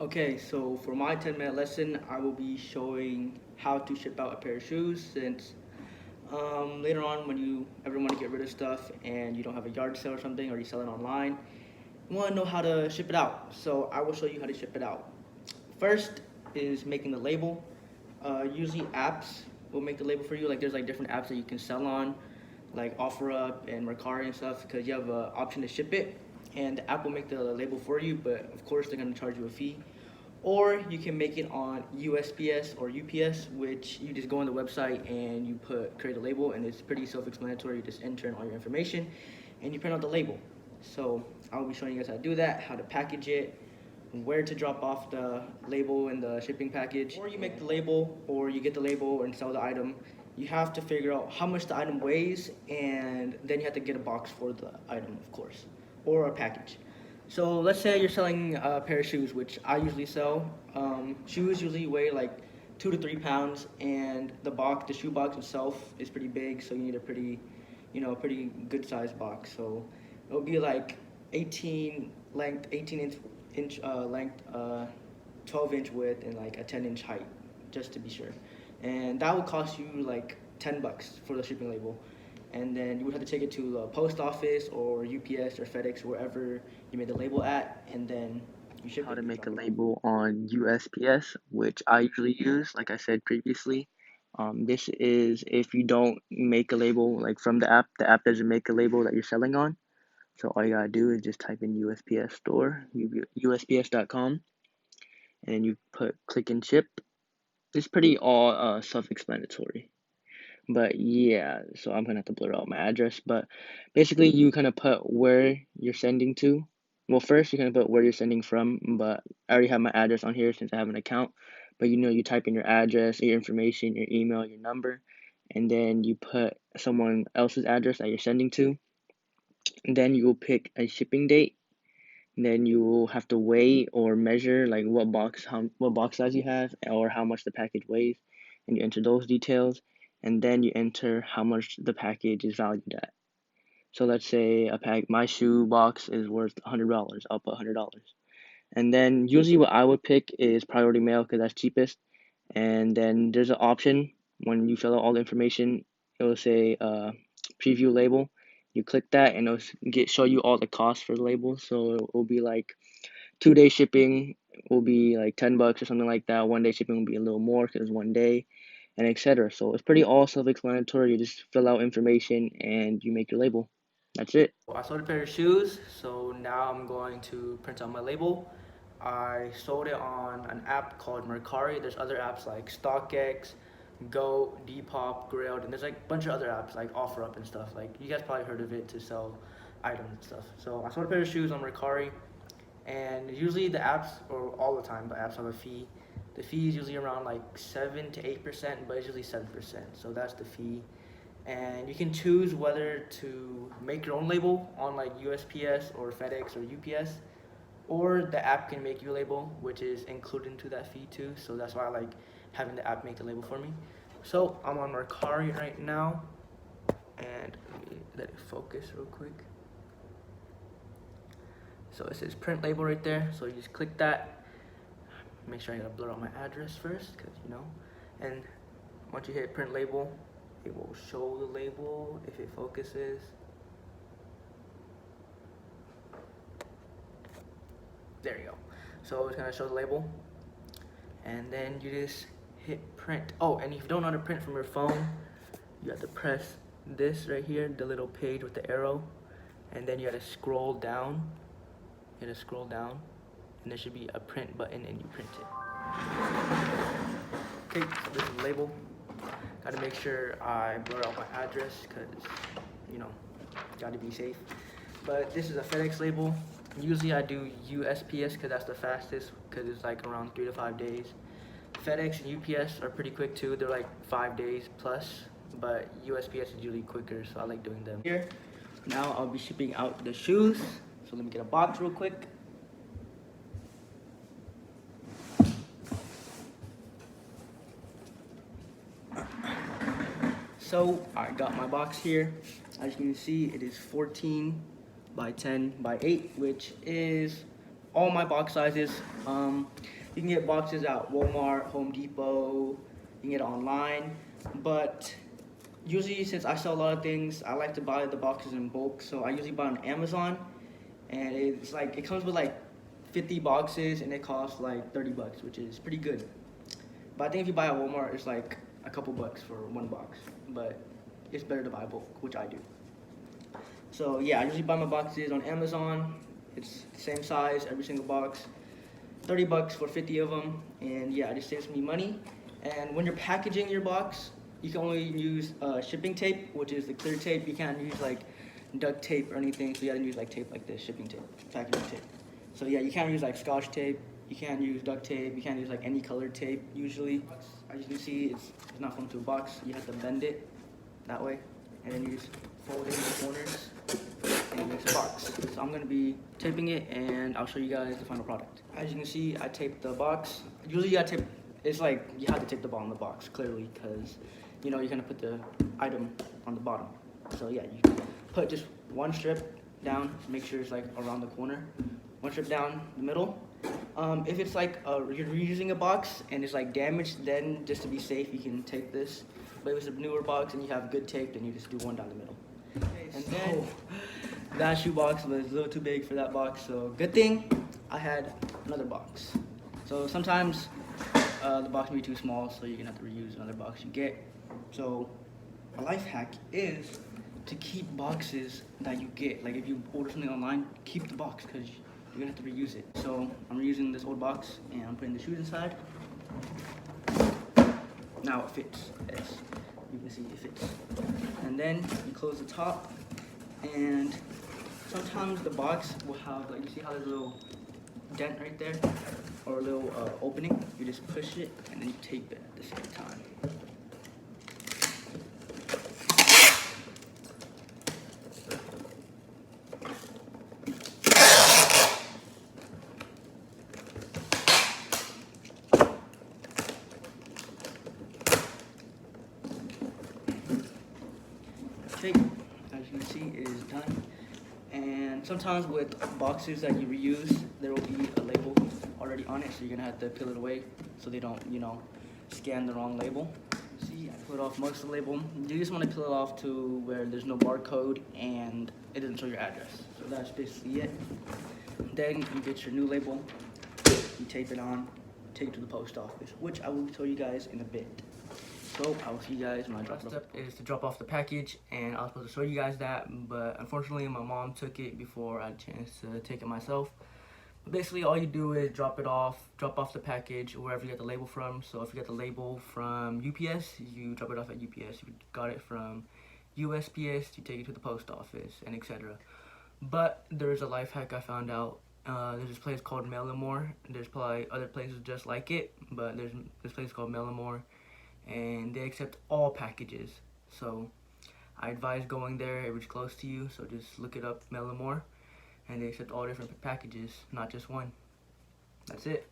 Okay, so for my 10-minute lesson, I will be showing how to ship out a pair of shoes since later on when you ever want to get rid of stuff and you don't have a yard sale or something or you sell it online, you want to know how to ship it out. So I will show you how to ship it out. First is making the label. Usually apps will make the label for you. Like there's like different apps that you can sell on, like OfferUp and Mercari and stuff, because you have an option to ship it, and the app will make the label for you. But of course, they're gonna charge you a fee. Or you can make it on USPS or UPS, which you just go on the website and you create a label, and it's pretty self-explanatory. You just enter in all your information, and you print out the label. So I'll be showing you guys how to do that, how to package it, where to drop off the label in the shipping package. Or you make the label, or you get the label and sell the item. You have to figure out how much the item weighs, and then you have to get a box for the item, of course, or a package. So let's say you're selling a pair of shoes, which I usually sell. Shoes usually weigh like 2 to 3 pounds, and the shoe box itself is pretty big, so you need a pretty good sized box. So it'll be like 18 inch length, 12-inch width, and like a 10-inch height, just to be sure. And that will cost you like $10 for the shipping label. And then you would have to take it to the post office or UPS or FedEx, wherever you made the label at, and then you ship How it. to You make a drop it off. label on USPS, which I usually use, like I said previously. This is if you don't make a label like from the app doesn't make a label that you're selling on. So all you gotta do is just type in USPS store, USPS.com, and then you click and ship. It's pretty all self-explanatory. But yeah, so I'm gonna have to blur out my address. But basically, you kind of put where you're sending to. Well, first you kind of put where you're sending from, but I already have my address on here since I have an account. But you type in your address, your information, your email, your number, and then you put someone else's address that you're sending to. And then you will pick a shipping date. And then you will have to weigh or measure like what box size you have or how much the package weighs, and you enter those details, and then you enter how much the package is valued at. So let's say my shoe box is worth $100. I'll put $100, and then usually what I would pick is priority mail because that's cheapest. And then there's an option when you fill out all the information. It will say preview label. You click that and show you all the costs for the label. So it will be like 2 day shipping will be like $10 or something like that. 1 day shipping will be a little more because it's 1 day, and etc. So it's pretty all self-explanatory. You just fill out information and you make your label. That's it. I sold a pair of shoes, so now I'm going to print out my label. I sold it on an app called Mercari. There's other apps like StockX, Goat, Depop, Grailed, and there's like a bunch of other apps like OfferUp and stuff. Like you guys probably heard of it to sell items and stuff. So I sold a pair of shoes on Mercari, and usually the apps, or all the time, the apps have a fee. The fee is usually around like 7 to 8%, but it's usually 7%. So that's the fee, and you can choose whether to make your own label on like USPS or FedEx or UPS, or the app can make you a label, which is included into that fee too. So that's why I like having the app make the label for me. So I'm on Mercari right now, and let me let it focus real quick. So it says print label right there. So you just click that. Make sure I gotta blur out my address first, cause and once you hit print label, it will show the label if it focuses. There you go. So it's gonna show the label, and then you just hit print. Oh, and if you don't know how to print from your phone, you have to press this right here, the little page with the arrow, and then you have to scroll down. You have to scroll down, and there should be a print button, and you print it. Okay, so this is the label. Gotta make sure I blur out my address, cause gotta be safe. But this is a FedEx label. Usually I do USPS because that's the fastest, because it's like around 3 to 5 days. FedEx and UPS are pretty quick too. They're like 5 days plus, but USPS is usually quicker, so I like doing them. Here, now I'll be shipping out the shoes. So let me get a box real quick. So I got my box here. As you can see, it is 14 by 10 by 8, which is all my box sizes. You can get boxes at Walmart, Home Depot. You can get it online, but usually since I sell a lot of things, I like to buy the boxes in bulk. So I usually buy on Amazon, and it's like it comes with like 50 boxes, and it costs like 30 bucks, which is pretty good. But I think if you buy at Walmart, it's like a couple bucks for one box. But it's better to buy bulk, which I do. So yeah, I usually buy my boxes on Amazon. It's the same size, every single box. 30 bucks for 50 of them, and yeah, it just saves me money. And when you're packaging your box, you can only use shipping tape, which is the clear tape. You can't use like duct tape or anything, so you gotta use like tape like this, shipping tape, packaging tape. So yeah, you can't use like Scotch tape, you can't use duct tape, you can't use like any colored tape usually. As you can see, it's not folded to a box. You have to bend it that way, and then you just fold it in the corners, and it makes a box. So I'm gonna be taping it, and I'll show you guys the final product. As you can see, I taped the box. Usually I tape, it's like you have to tape the bottom of the box, clearly, because you know you're gonna put the item on the bottom. So yeah, you put just one strip down, make sure it's like around the corner. One strip down the middle. If it's like you're reusing a box and it's like damaged, then just to be safe, you can tape this. But if it's a newer box and you have good tape, then you just do one down the middle. And then that shoebox was a little too big for that box, so good thing I had another box. So sometimes the box may be too small, so you're gonna have to reuse another box you get. So a life hack is to keep boxes that you get. Like if you order something online, keep the box because you're gonna have to reuse it. So I'm reusing this old box and I'm putting the shoes inside. Now it fits, as you can see it fits. And then you close the top, and sometimes the box will have, like, you see how there's a little dent right there, or a little opening. You just push it and then you tape it at the same time. Tape, as you can see, is done. And sometimes with boxes that you reuse, there will be a label already on it, so you're gonna have to peel it away so they don't, scan the wrong label. See, I put off most of the label. You just want to peel it off to where there's no barcode and it doesn't show your address. So that's basically it. Then you get your new label, you tape it on, take it to the post office, which I will show you guys in a bit. So I will see you guys when I drop it off. Step is to drop off the package, and I was supposed to show you guys that, but unfortunately my mom took it before I had a chance to take it myself. But basically all you do is drop off the package wherever you get the label from. So if you get the label from UPS, you drop it off at UPS. If you got it from USPS, you take it to the post office, and etc. But there's a life hack I found out. There's this place called Mail-N-More. There's probably other places just like it, but there's this place called Mail-N-More, and they accept all packages. So I advise going there if it's close to you. So just look it up, Mail-N-More, and they accept all different packages, not just one. That's it.